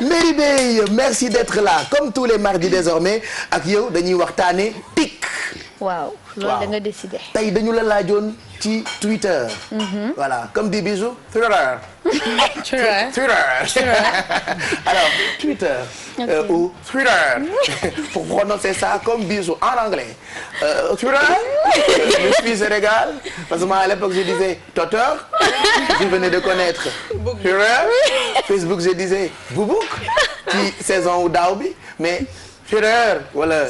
Merry Beye, merci d'être là comme tous les mardis désormais ak yow dañuy waxtaane TIC. waaw loolu da nga décidé. tey dañu la laajoon ci Twitter. Voilà comme dit Bijou Twitter. Alors Twitter ou Twitter pour prononcer ça comme Bijou en anglais. Twitter. Je suis Sénégal parce que moi à l'époque je disais Twitter. Je venais de connaître Twitter. Facebook je disais Boubouk ci saison wu daaw bi mais Twitter wala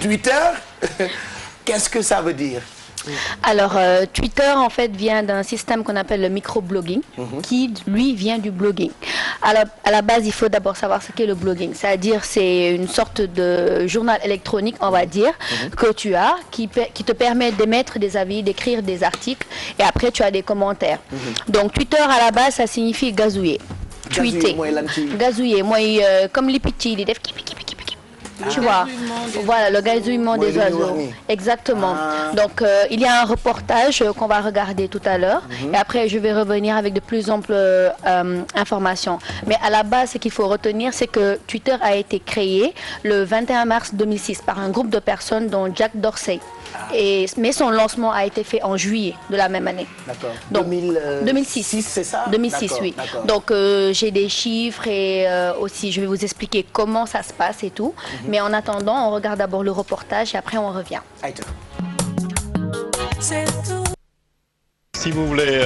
Twitter. Qu'est-ce que ça veut dire? Alors, Twitter, en fait, vient d'un système qu'on appelle le microblogging, qui, lui, vient du blogging. Alors, à la base, il faut d'abord savoir ce qu'est le blogging. C'est-à-dire, c'est une sorte de journal électronique, on va dire, que tu as, qui te permet d'émettre des avis, d'écrire des articles, et après, tu as des commentaires. Donc, Twitter, à la base, ça signifie gazouiller. Tweeter. Gazouiller, moi, comme les petits, ils disent kipi, kipi, kipi. Tu vois, voilà le gazouillement des oiseaux. Exactement. Donc il y a un reportage qu'on va regarder tout à l'heure et après je vais revenir avec de plus amples informations. Mais à la base, ce qu'il faut retenir, c'est que Twitter a été créé le 21 mars 2006 par un groupe de personnes dont Jack Dorsey. Mais son lancement a été fait en juillet de la même année. D'accord. Donc 2006, c'est ça? 2006, oui. Donc j'ai des chiffres et aussi je vais vous expliquer comment ça se passe et tout. Mais en attendant, on regarde d'abord le reportage et après on revient. Si vous voulez,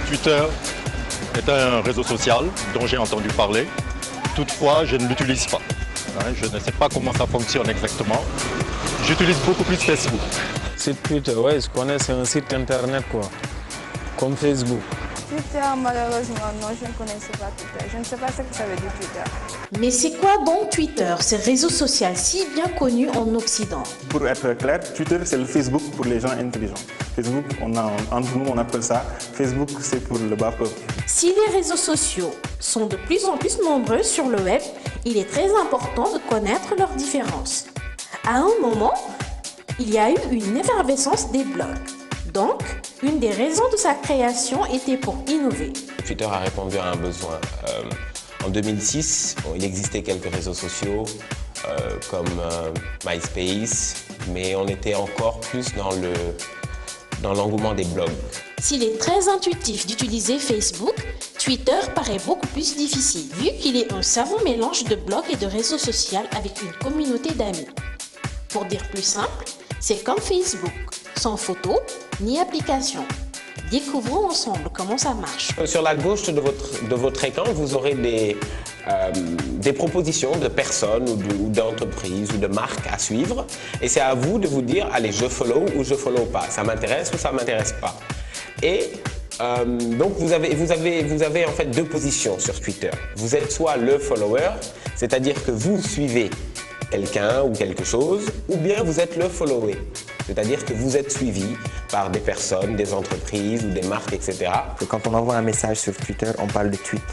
Twitter est un réseau social dont j'ai entendu parler. Toutefois, je ne l'utilise pas. Je ne sais pas comment ça fonctionne exactement. J'utilise beaucoup plus Facebook. C'est Twitter, ouais, je connais, c'est un site internet quoi, comme Facebook. Twitter, malheureusement, non, je ne connaissais pas Twitter. Je ne sais pas ce que ça veut dire Twitter. Mais c'est quoi donc Twitter, ce réseau social si bien connu en Occident? Pour être clair, Twitter, c'est le Facebook pour les gens intelligents. Facebook, entre nous, on appelle ça Facebook, c'est pour le bas peuple. Si les réseaux sociaux sont de plus en plus nombreux sur le web, il est très important de connaître leurs différences. À un moment, il y a eu une effervescence des blogs. Donc, une des raisons de sa création était pour innover. Twitter a répondu à un besoin. En 2006, il existait quelques réseaux sociaux comme MySpace, mais on était encore plus dans l'engouement des blogs. S'il est très intuitif d'utiliser Facebook, Twitter paraît beaucoup plus difficile, vu qu'il est un savant mélange de blogs et de réseaux sociaux avec une communauté d'amis. Pour dire plus simple, c'est comme Facebook, sans photo ni application. Découvrons ensemble comment ça marche. Sur la gauche de votre écran, vous aurez des propositions de personnes ou d'entreprises ou de marques à suivre. Et c'est à vous de vous dire, allez, je follow ou je follow pas. Ça m'intéresse ou ça m'intéresse pas. Et donc vous avez en fait deux positions sur Twitter. Vous êtes soit le follower, c'est-à-dire que vous suivez quelqu'un ou quelque chose, ou bien vous êtes le followé, c'est-à-dire que vous êtes suivi par des personnes, des entreprises ou des marques, etc. Quand on envoie un message sur Twitter, on parle de tweet.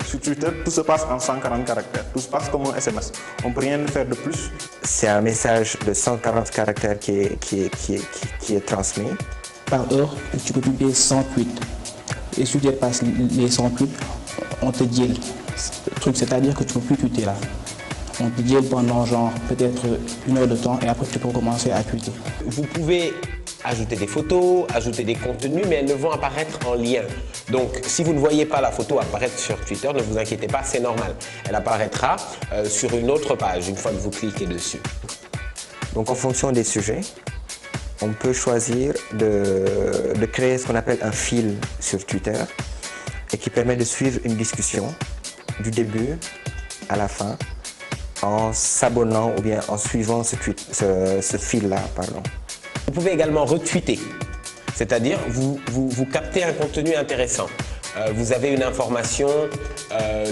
Sur Twitter, tout se passe en 140 caractères, tout se passe comme un SMS. On ne peut rien faire de plus. C'est un message de 140 caractères qui est transmis. Par heure, tu peux publier 100 tweets. Et si tu dépasses les 100 tweets, on te dit le truc, c'est-à-dire que tu ne peux plus tweeter là. On te dit pendant genre peut-être 1 heure de temps et après tu peux commencer à tweeter. Vous pouvez ajouter des photos, ajouter des contenus, mais elles ne vont apparaître en lien. Donc si vous ne voyez pas la photo apparaître sur Twitter, ne vous inquiétez pas, c'est normal. Elle apparaîtra sur une autre page une fois que vous cliquez dessus. Donc en fonction des sujets, on peut choisir de créer ce qu'on appelle un fil sur Twitter et qui permet de suivre une discussion du début à la fin, en s'abonnant ou bien en suivant ce fil-là, pardon. Vous pouvez également retweeter, c'est-à-dire vous captez un contenu intéressant. Vous avez une information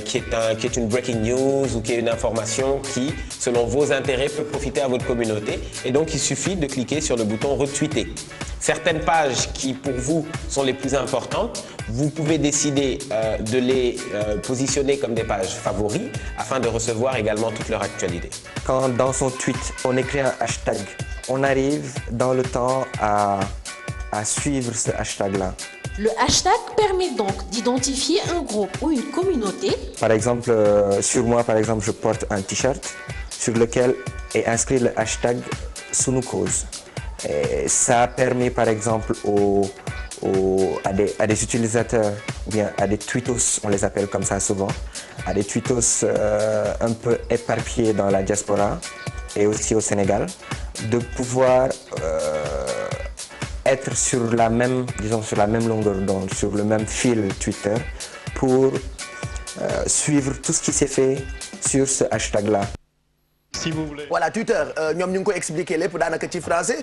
qui est une breaking news ou qui est une information qui, selon vos intérêts, peut profiter à votre communauté. Et donc, il suffit de cliquer sur le bouton retweeter. Certaines pages qui, pour vous, sont les plus importantes, vous pouvez décider de les positionner comme des pages favoris afin de recevoir également toute leur actualité. Quand dans son tweet, on écrit un hashtag, on arrive dans le temps à suivre ce hashtag-là. Le hashtag permet donc d'identifier un groupe ou une communauté. Par exemple, sur moi, par exemple, je porte un t-shirt sur lequel est inscrit le hashtag Sunu Cause. Et ça permet par exemple à des utilisateurs, ou bien à des tweetos, on les appelle comme ça souvent, à des tweetos un peu éparpillés dans la diaspora et aussi au Sénégal, de pouvoir être sur la même, disons, sur la même longueur d'onde, sur le même fil Twitter pour suivre tout ce qui s'est fait sur ce hashtag-là. Si vous voulez. Voilà Twitter ñoom ñu ngi ko expliquer lépp daanaka ci français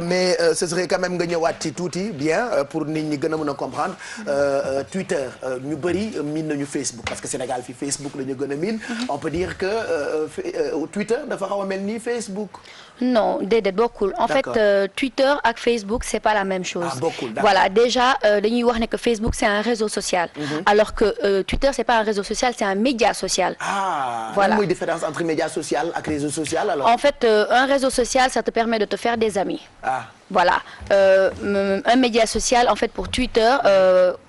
mais ce serait quand même nga ñëwaat ci tuuti bien pour nit ñi gën a mën a comprendre Twitter ñu bëri miin nañu Facebook parce que Sénégal fi Facebook la ñu gën a miin. On peut dire que Twitter dafa xaw a mel ni Facebook. Non, déedéet bokkul. En fait, Twitter ak Facebook c'est pas la même chose. Ah, bokkul, voilà, déjà dañuy wax ne que Facebook c'est un réseau social. Alors que Twitter c'est pas un réseau social, c'est un média social. Ah, voilà. Lan mooy différence entre média social ak réseau social alors? En fait, un réseau social, ça te permet de te faire des amis. Ah. Voilà. Un média social, en fait, pour Twitter,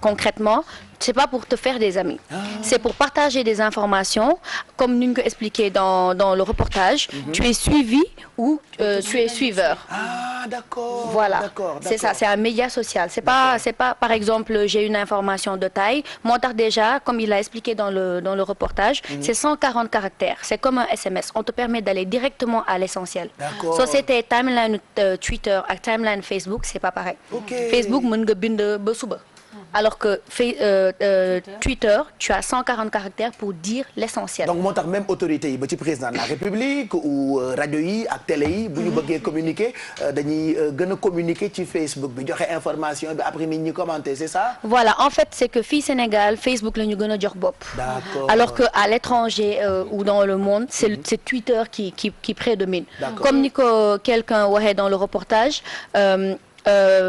concrètement, c'est pas pour te faire des amis. C'est pour partager des informations, comme nous l'avons expliqué dans le reportage. Tu es suivi ou tu es suiveur. Ah, d'accord. Voilà. D'accord. C'est ça, c'est un média social. C'est pas, par exemple, j'ai une information de taille. Montar déjà, comme il a expliqué dans le reportage, c'est 140 caractères. C'est comme un SMS. On te permet d'aller directement à l'essentiel. D'accord. Société timeline Twitter ak timeline Facebook, c'est pas pareil. Okay. Facebook, mën nga bind ba suba. Alors que Twitter, tu as 140 caractères pour dire l'essentiel. Donc moo tax même autorité yi ba ci président de la République ou rajo yi ak télé yi bu ñu bëggee communiquer dañuy gën a communiquer ci Facebook bi joxe information bi après nit ñi commenter, c'est ça? Voilà, en fait c'est que fii Sénégal Facebook la ñu gën a jox bopp. D'accord. Alors que à l'étranger ou dans le monde, c'est Twitter qui prédomine. Comme ni ko quelqu'un waxee dans le reportage,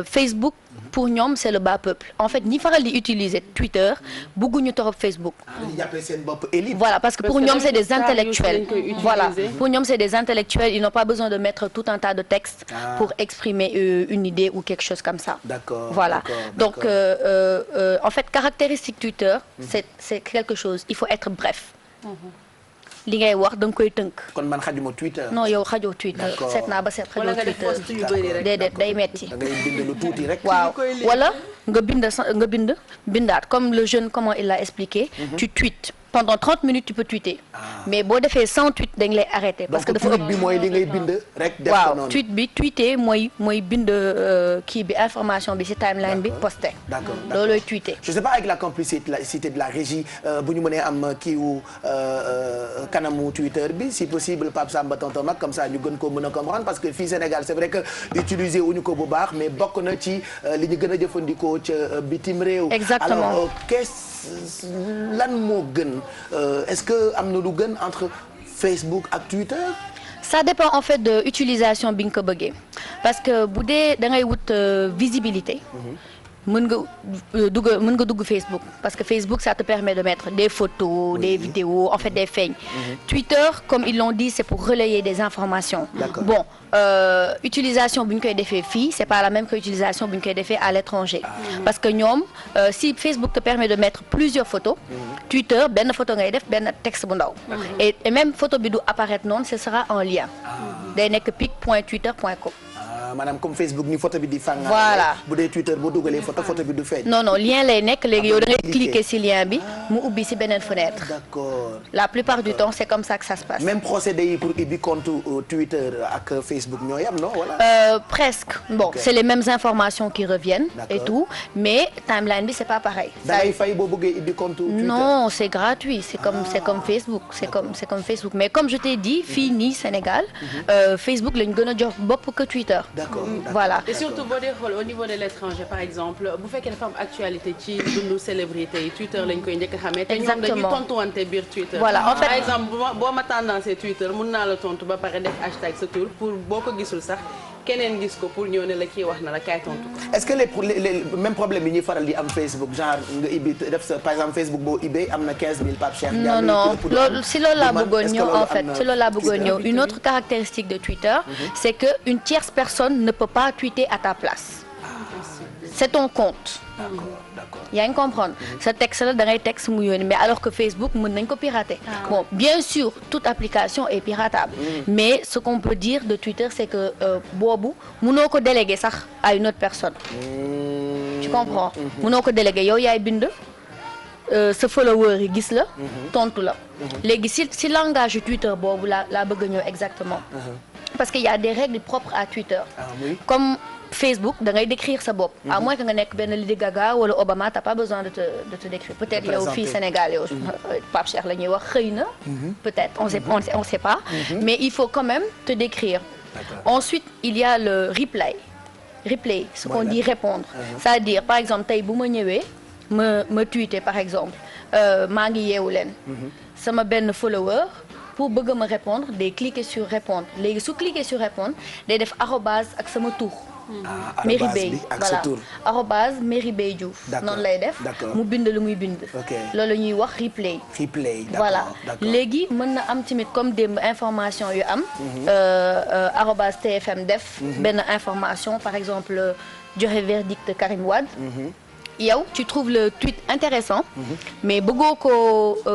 Facebook pour ñoom c'est le bas peuple. En fait ñi faral di utiliser Twitter bëgguñu torop Facebook. Dañuy jàppee seen bopp élite. Voilà, parce que pour ñoom c'est des intellectuels. Voilà, pour ñoom c'est des intellectuels, ils n'ont pas besoin de mettre tout un tas de textes pour exprimer une idée ou quelque chose comme ça. D'accord. Voilà. Donc en fait caractéristique Twitter, c'est quelque chose, il faut être bref. li ngay wax da nga koy tënk. kon man xajuma Twitter. non yow xajoo Twitter. seet naa ba seet xajoo Twitter. déedéet day metti. da ngay bind lu tuuti rek. waaw wala nga bindaat comme le jeune comment il l'a expliqué. Tu tweets. Pendant 30 minutes tu peux tweeter. Mais boo defee 100 tweets dañ lay arrêter. parce que dafa tweet bi mooy li ngay bind rek. def ko noonu waaw tweet bi tweeter mooy bind kii bi information bi ci timeline bi posté. d'accord loolooy tweeter. je sais pas avec la complicité de la régie bu ñu mënee am kii wu kanamu Twitter bi si possible Pape Samba tonton Mag comme ça ñu gën koo mën a comprendre parce que fii Sénégal c'est vrai que utiliser wuñu ko bu baax mais bokk na ci li ñu gën a jëfandikoo ca bitim réew. exactement alors lan moo gën est-ce que am na lu gën entre Facebook ak Twitter. ça dépend en fait de utilisation bi nga ko bëggee parce que bu dee da ngay wut visibilité. mën nga dugg Facebook parce que Facebook ça te permet de mettre des photos, des vidéos, en fait des feignes. Twitter comme ils l'ont dit c'est pour relayer des informations. Bon utilisation bu ñu koy defee fii c'est pas la même que utilisation bu ñu koy defee à l'étranger. Parce que ñoom si Facebook te permet de mettre plusieurs photos. Twitter benn photo ngay def benn texte bu ndaw. et même photo bi du apparaître noonu ce sera en lien. day nekk pic.twitter.com. maanaam comme Facebook ni photo bi di fang. voilà bu dee Twitter boo dugalee photo bi du feeñ. non lien lay nekk léegi yow da ngay cliquer ci lien bi mu ubbi ci beneen fenêtre. d'accord la plupart du temps c'est comme ça que ça se passe. même procédé yi pour ubbi compte Twitter ak Facebook ñoo yam non voilà. presque bon c'est les mêmes informations qui reviennent. et tout mais timeline bi c'est pas pareil. da ngay fay boo bëggee ubbi compte Twitter. non c'est gratuit c'est comme Facebook c'est comme Facebook mais comme je t'ai dit fii nii Sénégal Facebook lañ gën a jox bopp que Twitter. D'accord. Voilà. Et surtout boo dee xool au niveau de l'étranger par exemple bu fekkee dafa am actualité ci dundu célébrité yi Twitter lañ koy njëkk a xamee. te ñoom dañuy tontuwante biir Twitter. voilà en fait par exemple boo ma tendancé Twitter mun naa la tontu ba pare def hashtag sa tur pour boo ko gisul sax keneen gis ko pour ñëw ne la kii wax na la kaay tontu ko. est-ce que les mêmes problèmes yi ñuy faral di am Facebook genre nga ibbi def sa par exemple Facebook boo ibbee am na 15000 Pape Cheikh. non loolu si loolu laa bëggoon ñëw en fait si loolu laa bëggoon ñëw une autre caractéristique de Twitter c'est que une tierce personne ne peut pas tweeter à ta place. c'est ton compte. D'accord. yaa ngi comprendre sa texte la da ngay texte mu yónni mais alors que Facebook mën nañ ko pirater. Bon bien sûr toute application est piratable. Mais ce qu'on peut dire de Twitter c'est que boobu mënoo ko déléguer sax à une autre personne. Tu comprends. mënoo ko déléguer yow yaay bind. sa follower yi gis la. tontu la. léegi si langage Twitter boobu laa bëgg a ñëw exactement. Parce qu'il y a des règles propres à Twitter. Comme Facebook da ngay décrire sa bopp. À moins que nga nekk benn Lady Gaga wala Obama t'as pas besoin de te décrire. Peut-être yow fii Sénégal yow Pape Cheikh la ñuy wax xëy na. Peut-être on sait pas. Mais il faut quand même te décrire. Ensuite il y a le replay. Ce qu'on dit répondre. C'est-à-dire par exemple tey bu ma ñëwee. ma tweeter par exemple maa ngi yeewu leen sama benn follower pour bëgg ma répondre day cliquer sur répondre léegi su cliquer sur répondre day def arobase ak sama tur Merry Beye voilà arobase Merry Beye Diouf noonu lay def mu bind lu muy bind loolu ñuy wax replay voilà léegi mën na am tamit comme démb information yu am arobase TFM def benn information par exemple joxe verdict Karim Wade yow tu trouves le tweet intéressant mais bëggoo ko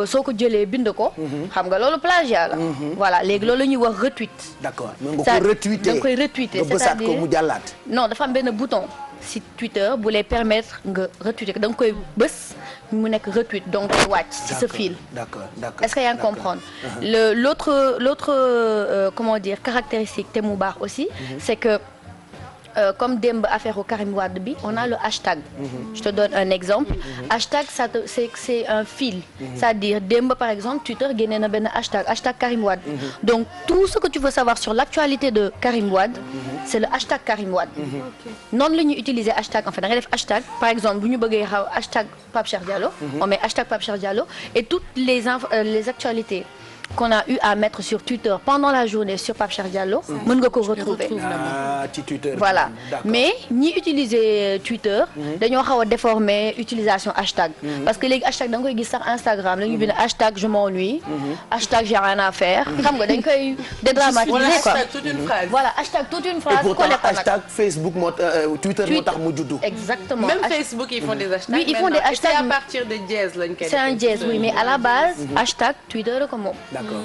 soo ko jëlee bind ko xam nga loolu plagiat la voilà léegi loolu la ñuy wax retweet d'accord mën nga ko retweeter da nga koy retweeter c'est-à-dire ko mu jàllaat non dafa am benn bouton si Twitter bu lay permettre nga retweeter da nga koy bës mu nekk retweet donc wàcc si sa fil d'accord est-ce que yaa ngi comprendre l'autre comment dire caractéristique te mu baax aussi c'est que comme démb affaire au Karim Wade bi on a le hashtag. Je te donne un exemple. Hashtag c'est un fil. C'est-à-dire démb par exemple Twitter génne na benn hashtag Karim Wade. Donc tout ce que tu veux savoir sur l'actualité de Karim Wade c'est le hashtag Karim Wade. noonu la ñuy utiliser hashtag en fait da ngay def hashtag par exemple bu ñu bëggee xaw hashtag Pape Cheikh Diallo. On met hashtag Pape Cheikh Diallo et toutes les actualités qu'on a eu à mettre sur Twitter pendant la journée sur Pape Cheikh Diallo mën nga ko retrouver ci Twitter voilà mais ñi utiliser Twitter dañoo xaw a déformer utilisation hashtag parce que léegi hashtag da nga koy gis sax Instagram la ñu bind hashtag je m'ennuie hashtag j'ai rien à faire xam nga dañ koy dédramatiser quoi voilà hashtag toute une phrase et pourtant hashtag Facebook moo Twitter moo tax mu juddu exactement même Facebook ils font des hashtags oui ils font des hashtags à partir de dièse lañ koy c'est un dièse oui mais à la base hashtag Twitter la ko moom. D'accord.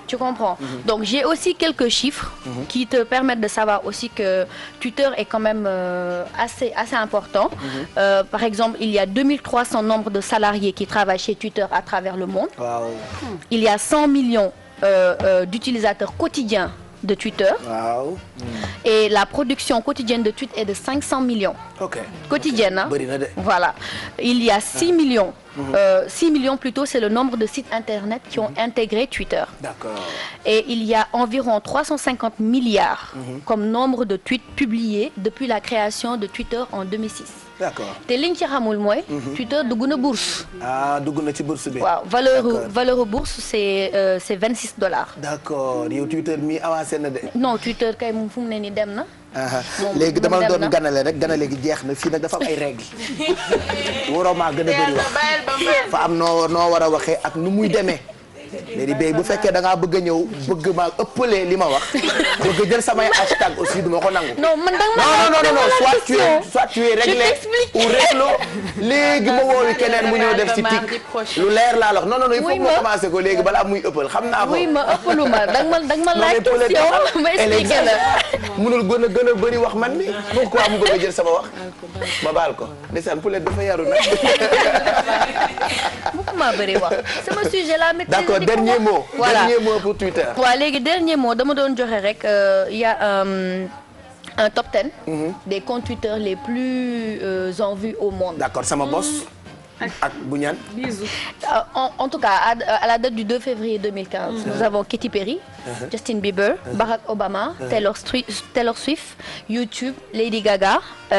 Tu comprends. Donc j'ai aussi quelques chiffres qui te permettent de savoir aussi que Twitter est quand même assez important. Par exemple, il y a 2300 nombres de salariés qui travaillent chez Twitter à travers le monde. Wow. Il y a 100 millions d'utilisateurs quotidiens de Twitter. Wow. Et la production quotidienne de tweets est de 500 millions. Ok. Quotidienne, hein? Voilà. Il y a 6 millions. 6 millions plutôt, c'est le nombre de sites internet qui ont intégré Twitter. D'accord. Et il y a environ 350 milliards comme nombre de tweets publiés depuis la création de Twitter en 2006. D'accord. te liñ ci xamul mooy. Twitter dugg na bourse. ah dugg na ci bourse bi. waaw valeur bourse c'est $26. D'accord yow Twitter mi avancé na de. non Twitter kay moom fu mu ne nii dem na. léegi dama doon ganale rek ganale gi jeex na fii nag dafa am ay règles waroo maa gën a bëri wax fa am noo war a waxee ak nu muy demee. Merry Beye bu fekkee da ngaa bëgg a ñëw bëgg maa ëppalee li ma wax bëgg a jël samay hashtag aussi du ma ko nangu. non man da nga non soit tu es réglé ou réglo léegi ma woowi keneen mu ñëw def ci tic lu leer laa wax non il faut que ma commencé ko léegi balaa muy ëppal xam naa ko. oui ma ëppalu ma da nga ma laaj question ma expliqué la. mënul gën a bëri wax man mi pourquoi mu bëgg a jël sama wax ma baal ko ndeysaan poulet dafa yaru nag. beaucoup bëri wax sama sujet la maîtrise. D'accord. Dernier mot. Voilà. Dernier mot pour Twitter. waaw léegi dernier mot dama doon joxe rek y a un top 10 des comptes Twitter les plus en vue au monde. D'accord sama boss. ak bu ñaan. Bisous. En tout cas à la date du 2 février 2015 nous avons Katy Perry, Justin Bieber, Barack Obama, Taylor Swift, YouTube, Lady Gaga,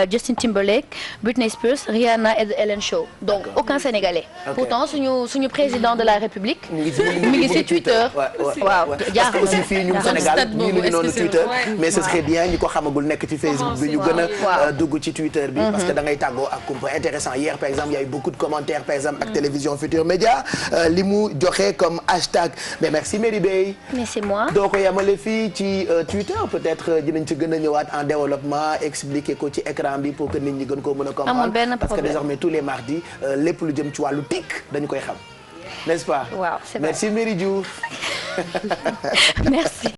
Justin Timberlake, Britney Spears, Rihanna et The Ellen Show. Donc aucun Sénégalais. Pourtant suñu président de la République mi ngi ci Twitter. waaw parce que aussi fii ñun Sénégal ñu ngi noonu Twitter mais ce serait bien ñi ko xamagul nekk ci Facebook bi ñu gën a dugg ci Twitter bi parce que da ngay tàggoo ak kumpa intéressant hier par exemple il y a eu beaucoup de commentaire par exemple ak télévision Futur Média li mu joxe comme hashtag mais merci Merry Beye. mais c'est moi. doo ko yemale fii ci Twitter peut-être dinañ ci gën a ñëwaat en développement expliquer ko ci écran bi pour que nit ñi gën koo mën a comprendre parce que désormais tous les mardis lépp lu jëm ci wàllu TIC dañu koy xam n'est-ce pas. waaw c'est vrai merci Merry Diouf. merci.